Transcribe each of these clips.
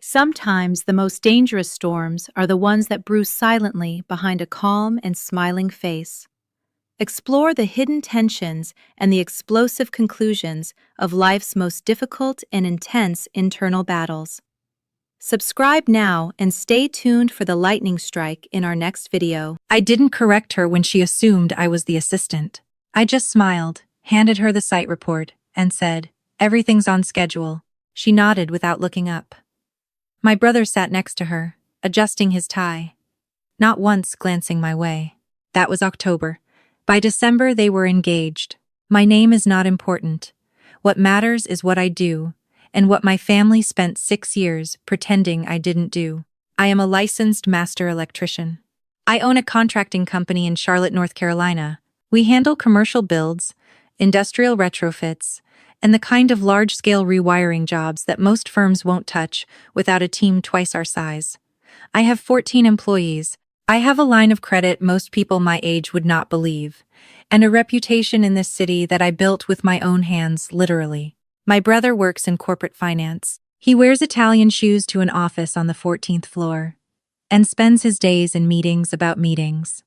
Sometimes the most dangerous storms are the ones that brew silently behind a calm and smiling face. Explore the hidden tensions and the explosive conclusions of life's most difficult and intense internal battles. Subscribe now and stay tuned for the lightning strike in our next video. I didn't correct her when she assumed I was the assistant. I just smiled, handed her the site report, and said, "Everything's on schedule." She nodded without looking up. My brother sat next to her, adjusting his tie, not once glancing my way. That was October. By December, they were engaged. My name is not important. What matters is what I do, and what my family spent 6 years pretending I didn't do. I am a licensed master electrician. I own a contracting company in Charlotte, North Carolina. We handle commercial builds, industrial retrofits, and the kind of large-scale rewiring jobs that most firms won't touch without a team twice our size. I have 14 employees. I have a line of credit most people my age would not believe, and a reputation in this city that I built with my own hands, literally. My brother works in corporate finance. He wears Italian shoes to an office on the 14th floor and spends his days in meetings about meetings.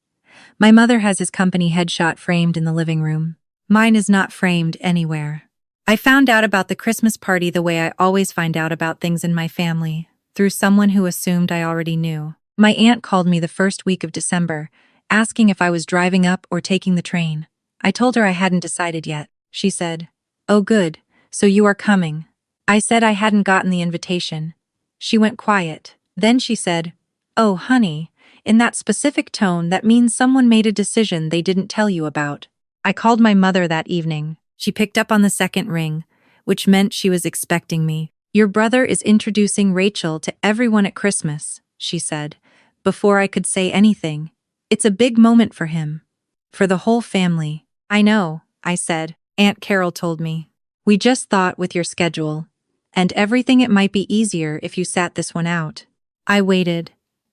My mother has his company headshot framed in the living room. Mine is not framed anywhere. I found out about the Christmas party the way I always find out about things in my family, through someone who assumed I already knew. My aunt called me the first week of December, asking if I was driving up or taking the train. I told her I hadn't decided yet. She said, "Oh good, so you are coming." I said I hadn't gotten the invitation. She went quiet. Then she said, "Oh honey," in that specific tone that means someone made a decision they didn't tell you about. I called my mother that evening. She picked up on the second ring, which meant she was expecting me. "Your brother is introducing Rachel to everyone at Christmas," she said, before I could say anything. "It's a big moment for him. For the whole family." "I know," I said. "Aunt Carol told me. We just thought with your schedule and everything it might be easier if you sat this one out." I waited.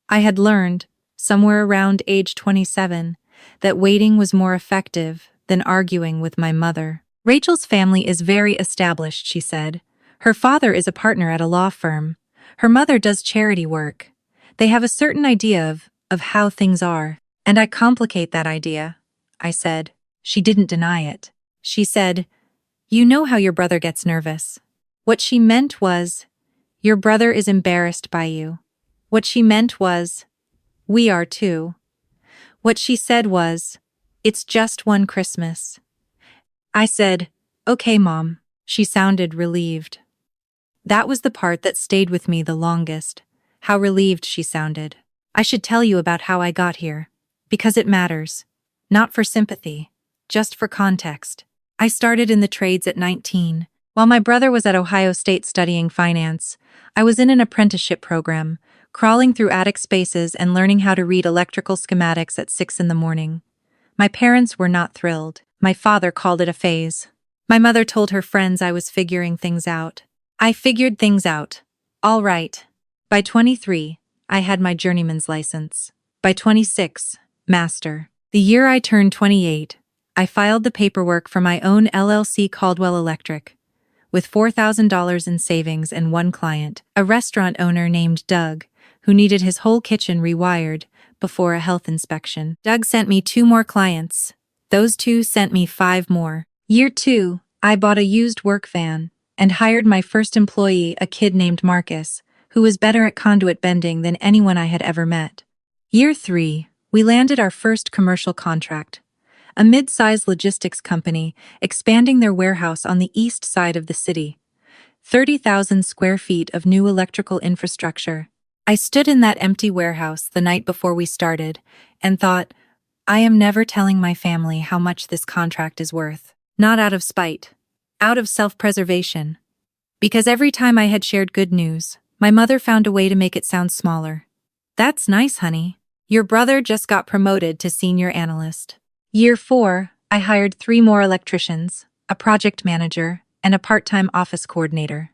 I had learned, somewhere around age 27, that waiting was more effective than arguing with my mother. "Rachel's family is very established," she said. "Her father is a partner at a law firm. Her mother does charity work. They have a certain idea of how things are. And I complicate that idea," I said. She didn't deny it. She said, "You know how your brother gets nervous." What she meant was, "Your brother is embarrassed by you." What she meant was, "We are too." What she said was, "It's just one Christmas." I said, "Okay, Mom." She sounded relieved. That was the part that stayed with me the longest, how relieved she sounded. I should tell you about how I got here, because it matters. Not for sympathy, just for context. I started in the trades at 19. While my brother was at Ohio State studying finance, I was in an apprenticeship program, crawling through attic spaces and learning how to read electrical schematics at 6 in the morning. My parents were not thrilled. My father called it a phase. My mother told her friends I was figuring things out. I figured things out. All right. By 23, I had my journeyman's license. By 26, master. The year I turned 28, I filed the paperwork for my own LLC Caldwell Electric, with $4,000 in savings and one client, a restaurant owner named Doug, who needed his whole kitchen rewired before a health inspection. Doug sent me 2 more clients. Those 2 sent me 5 more. Year 2, I bought a used work van and hired my first employee, a kid named Marcus, who was better at conduit bending than anyone I had ever met. Year 3, we landed our first commercial contract, a mid-sized logistics company expanding their warehouse on the east side of the city. 30,000 square feet of new electrical infrastructure. I stood in that empty warehouse the night before we started and thought, I am never telling my family how much this contract is worth. Not out of spite. Out of self-preservation. Because every time I had shared good news, my mother found a way to make it sound smaller. "That's nice, honey. Your brother just got promoted to senior analyst." Year 4, I hired 3 more electricians, a project manager, and a part-time office coordinator.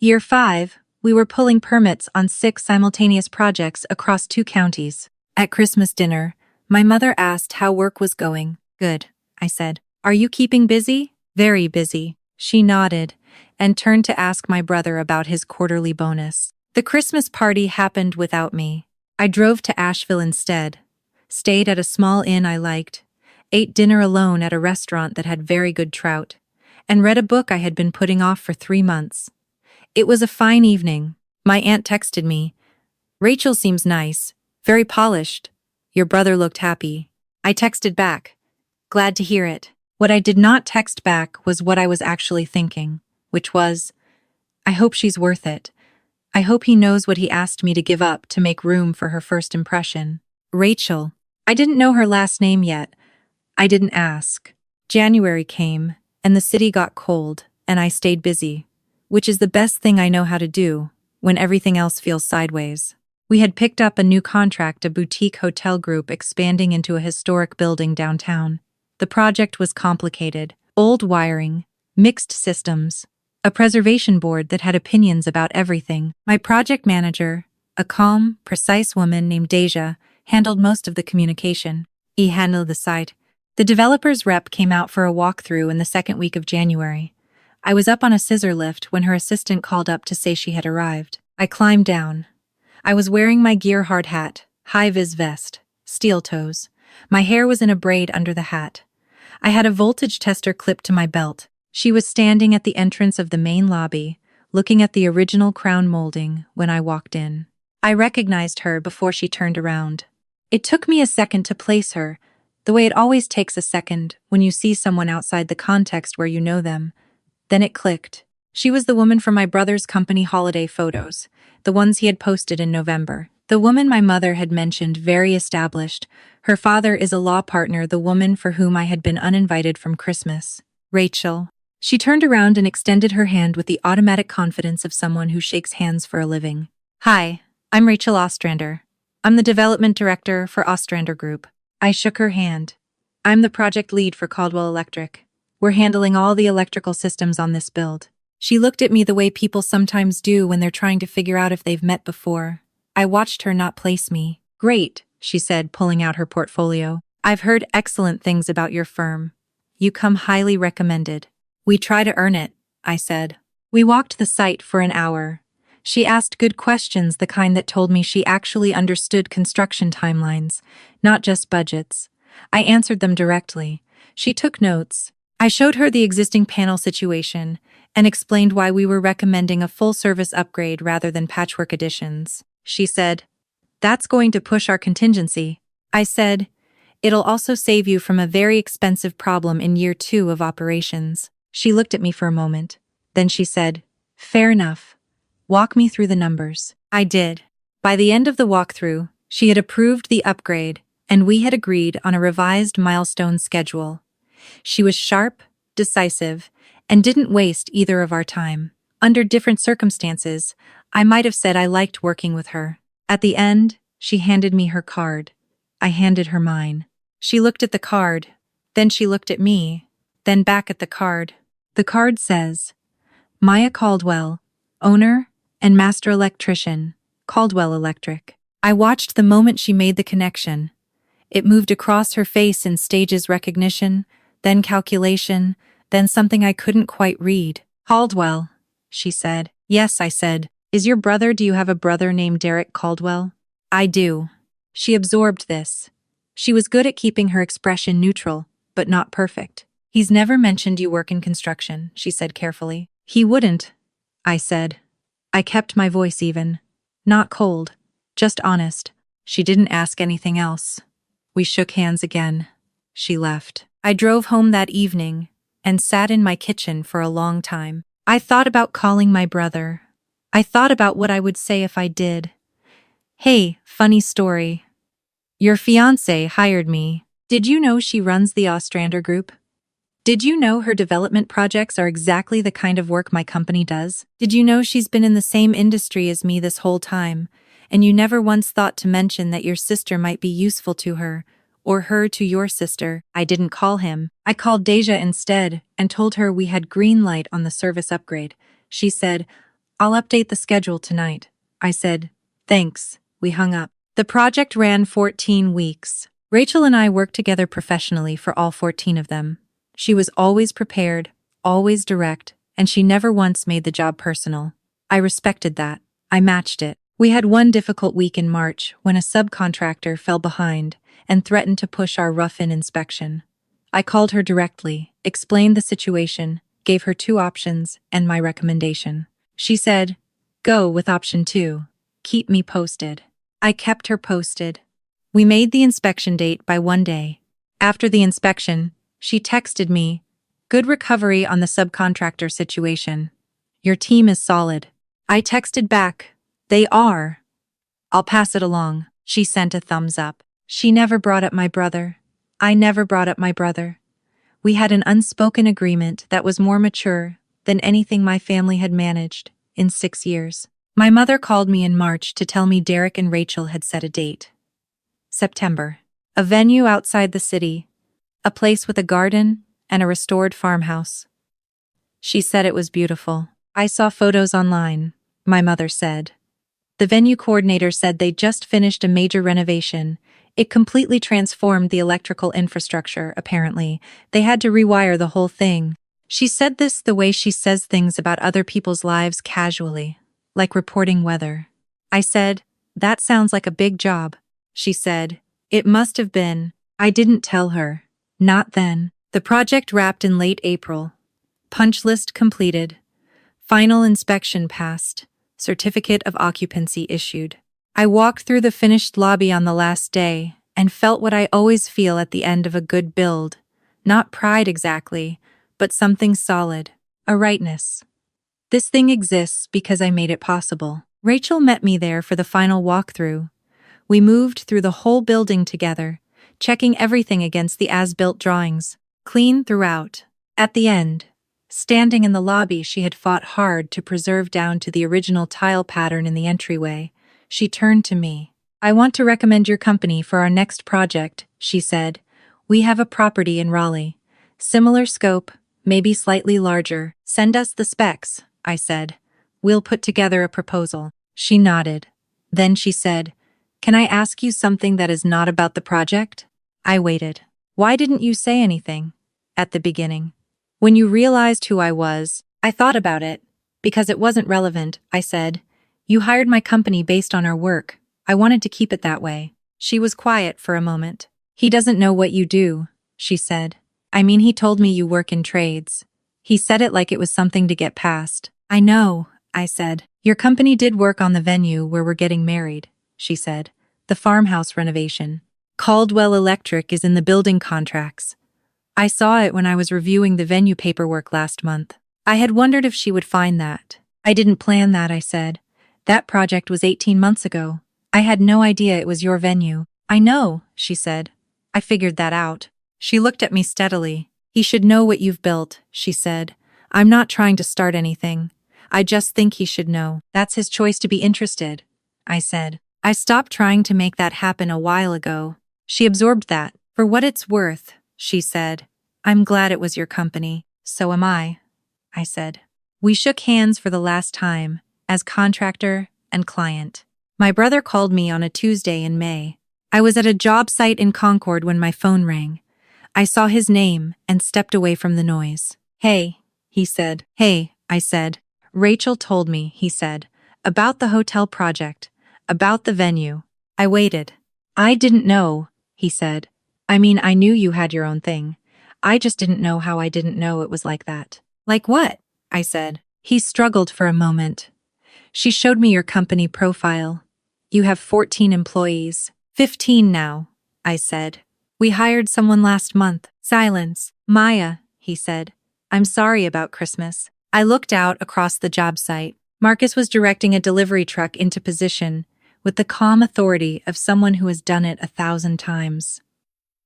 Year 5, we were pulling permits on 6 simultaneous projects across 2 counties. At Christmas dinner, my mother asked how work was going. "Good," I said. "Are you keeping busy?" "Very busy." She nodded and turned to ask my brother about his quarterly bonus. The Christmas party happened without me. I drove to Asheville instead, stayed at a small inn I liked, ate dinner alone at a restaurant that had very good trout, and read a book I had been putting off for 3 months. It was a fine evening. My aunt texted me, "Rachel seems nice, very polished. Your brother looked happy." I texted back, "Glad to hear it." What I did not text back was what I was actually thinking, which was, I hope she's worth it. I hope he knows what he asked me to give up to make room for her first impression. Rachel. I didn't know her last name yet. I didn't ask. January came, and the city got cold, and I stayed busy, which is the best thing I know how to do when everything else feels sideways. We had picked up a new contract, a boutique hotel group expanding into a historic building downtown. The project was complicated, old wiring, mixed systems, a preservation board that had opinions about everything. My project manager, a calm, precise woman named Deja, handled most of the communication. He handled the site. The developer's rep came out for a walkthrough in the second week of January. I was up on a scissor lift when her assistant called up to say she had arrived. I climbed down. I was wearing my gear hard hat, high-vis vest, steel toes. My hair was in a braid under the hat. I had a voltage tester clipped to my belt. She was standing at the entrance of the main lobby, looking at the original crown molding when I walked in. I recognized her before she turned around. It took me a second to place her, the way it always takes a second when you see someone outside the context where you know them. Then it clicked. She was the woman from my brother's company holiday photos, the ones he had posted in November. The woman my mother had mentioned, very established. Her father is a law partner, the woman for whom I had been uninvited from Christmas. Rachel. She turned around and extended her hand with the automatic confidence of someone who shakes hands for a living. "Hi, I'm Rachel Ostrander. I'm the development director for Ostrander Group." I shook her hand. "I'm the project lead for Caldwell Electric. We're handling all the electrical systems on this build." She looked at me the way people sometimes do when they're trying to figure out if they've met before. I watched her not place me. "Great," she said, pulling out her portfolio. "I've heard excellent things about your firm. You come highly recommended." "We try to earn it," I said. We walked the site for an hour. She asked good questions, the kind that told me she actually understood construction timelines, not just budgets. I answered them directly. She took notes. I showed her the existing panel situation and explained why we were recommending a full-service upgrade rather than patchwork additions. She said, "That's going to push our contingency." I said, "It'll also save you from a very expensive problem in year 2 of operations." She looked at me for a moment. Then she said, "Fair enough. Walk me through the numbers." I did. By the end of the walkthrough, she had approved the upgrade, and we had agreed on a revised milestone schedule. She was sharp, decisive, and didn't waste either of our time. Under different circumstances, I might have said I liked working with her. At the end, she handed me her card. I handed her mine. She looked at the card, then she looked at me, then back at the card. The card says, "Maya Caldwell, owner and master electrician, Caldwell Electric." I watched the moment she made the connection. It moved across her face in stages: recognition, then calculation, then something I couldn't quite read. "Caldwell," she said. "Yes," I said. Do you have a brother named Derek Caldwell?" "I do." She absorbed this. She was good at keeping her expression neutral, but not perfect. "He's never mentioned you work in construction," she said carefully. "He wouldn't," I said. I kept my voice even. Not cold, just honest. She didn't ask anything else. We shook hands again. She left. I drove home that evening and sat in my kitchen for a long time. I thought about calling my brother. I thought about what I would say if I did. "Hey, funny story. Your fiancé hired me. Did you know she runs the Ostrander Group? Did you know her development projects are exactly the kind of work my company does? Did you know she's been in the same industry as me this whole time, and you never once thought to mention that your sister might be useful to her, or her to your sister?" I didn't call him. I called Deja instead and told her we had green light on the service upgrade. She said, "I'll update the schedule tonight." I said, "Thanks." We hung up. The project ran 14 weeks. Rachel and I worked together professionally for all 14 of them. She was always prepared, always direct, and she never once made the job personal. I respected that. I matched it. We had one difficult week in March when a subcontractor fell behind and threatened to push our rough-in inspection. I called her directly, explained the situation, gave her two options and my recommendation. She said, "Go with option 2. Keep me posted." I kept her posted. We made the inspection date by one day. After the inspection, she texted me, "Good recovery on the subcontractor situation. Your team is solid." I texted back, "They are. I'll pass it along." She sent a thumbs up. She never brought up my brother. I never brought up my brother. We had an unspoken agreement that was more mature than anything my family had managed in 6 years. My mother called me in March to tell me Derek and Rachel had set a date. September. A venue outside the city, a place with a garden and a restored farmhouse. She said it was beautiful. I saw photos online, my mother said. The venue coordinator said they just finished a major renovation. It completely transformed the electrical infrastructure, apparently. They had to rewire the whole thing. She said this the way she says things about other people's lives casually, like reporting weather. I said, "That sounds like a big job." She said, "It must have been." I didn't tell her. Not then. The project wrapped in late April. Punch list completed. Final inspection passed. Certificate of occupancy issued. I walked through the finished lobby on the last day and felt what I always feel at the end of a good build. Not pride exactly, but something solid. A rightness. This thing exists because I made it possible. Rachel met me there for the final walkthrough. We moved through the whole building together, checking everything against the as-built drawings. Clean throughout. At the end, standing in the lobby she had fought hard to preserve down to the original tile pattern in the entryway, she turned to me. "I want to recommend your company for our next project," she said. "We have a property in Raleigh. Similar scope, maybe slightly larger. Send us the specs," I said. "We'll put together a proposal." She nodded. Then she said, "Can I ask you something that is not about the project?" I waited. "Why didn't you say anything at the beginning? When you realized who I was?" "I thought about it. Because it wasn't relevant," I said. "You hired my company based on our work. I wanted to keep it that way." She was quiet for a moment. "He doesn't know what you do," she said. "I mean, he told me you work in trades." He said it like it was something to get past. "I know," I said. "Your company did work on the venue where we're getting married," she said. "The farmhouse renovation. Caldwell Electric is in the building contracts. I saw it when I was reviewing the venue paperwork last month." I had wondered if she would find that. "I didn't plan that," I said. "That project was 18 months ago. I had no idea it was your venue." "I know," she said. "I figured that out." She looked at me steadily. "He should know what you've built," she said. "I'm not trying to start anything. I just think he should know." "That's his choice to be interested," I said. "I stopped trying to make that happen a while ago." She absorbed that. "For what it's worth," she said, "I'm glad it was your company." "So am I," I said. We shook hands for the last time, as contractor and client. My brother called me on a Tuesday in May. I was at a job site in Concord when my phone rang. I saw his name and stepped away from the noise. "Hey," he said. "Hey," I said. "Rachel told me," he said, "about the hotel project, about the venue." I waited. "I didn't know," he said. "I mean, I knew you had your own thing. I just didn't know how I didn't know it was like that." "Like what?" I said. He struggled for a moment. "She showed me your company profile. You have 14 employees. 15 now," I said. "We hired someone last month." Silence. "Maya," he said. "I'm sorry about Christmas." I looked out across the job site. Marcus was directing a delivery truck into position, with the calm authority of someone who has done it 1,000 times.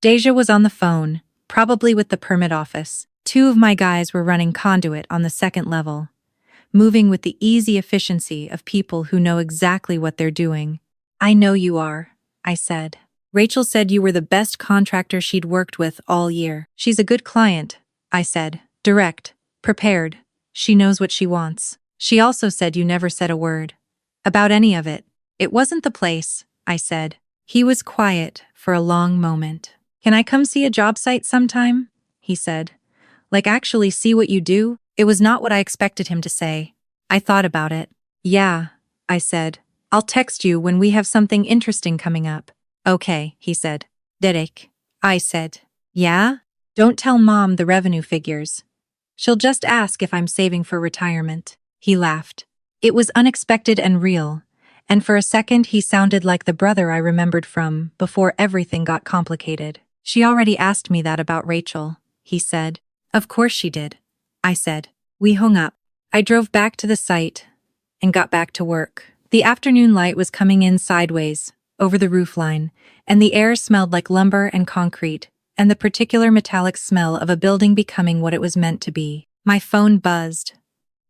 Deja was on the phone, probably with the permit office. 2 of my guys were running conduit on the second level, moving with the easy efficiency of people who know exactly what they're doing. "I know you are," I said. "Rachel said you were the best contractor she'd worked with all year." "She's a good client," I said. "Direct, prepared. She knows what she wants." "She also said you never said a word about any of it." "It wasn't the place," I said. He was quiet for a long moment. "Can I come see a job site sometime?" he said. "Like actually see what you do?" It was not what I expected him to say. I thought about it. "Yeah," I said. I'll text you when we have something interesting coming up. Okay, he said. Derek. I said. Yeah? Don't tell Mom the revenue figures. She'll just ask if I'm saving for retirement. He laughed. It was unexpected and real, and for a second he sounded like the brother I remembered from before everything got complicated. She already asked me that about Rachel, he said. Of course she did, I said. We hung up. I drove back to the site and got back to work. The afternoon light was coming in sideways, over the roofline, and the air smelled like lumber and concrete, and the particular metallic smell of a building becoming what it was meant to be. My phone buzzed.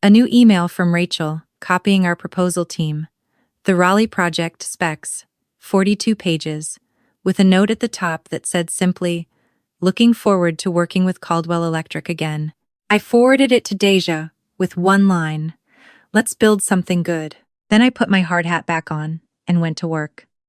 A new email from Rachel, copying our proposal team. The Raleigh project specs, 42 pages, with a note at the top that said simply, "Looking forward to working with Caldwell Electric again." I forwarded it to Deja, with one line, "Let's build something good." Then I put my hard hat back on and went to work.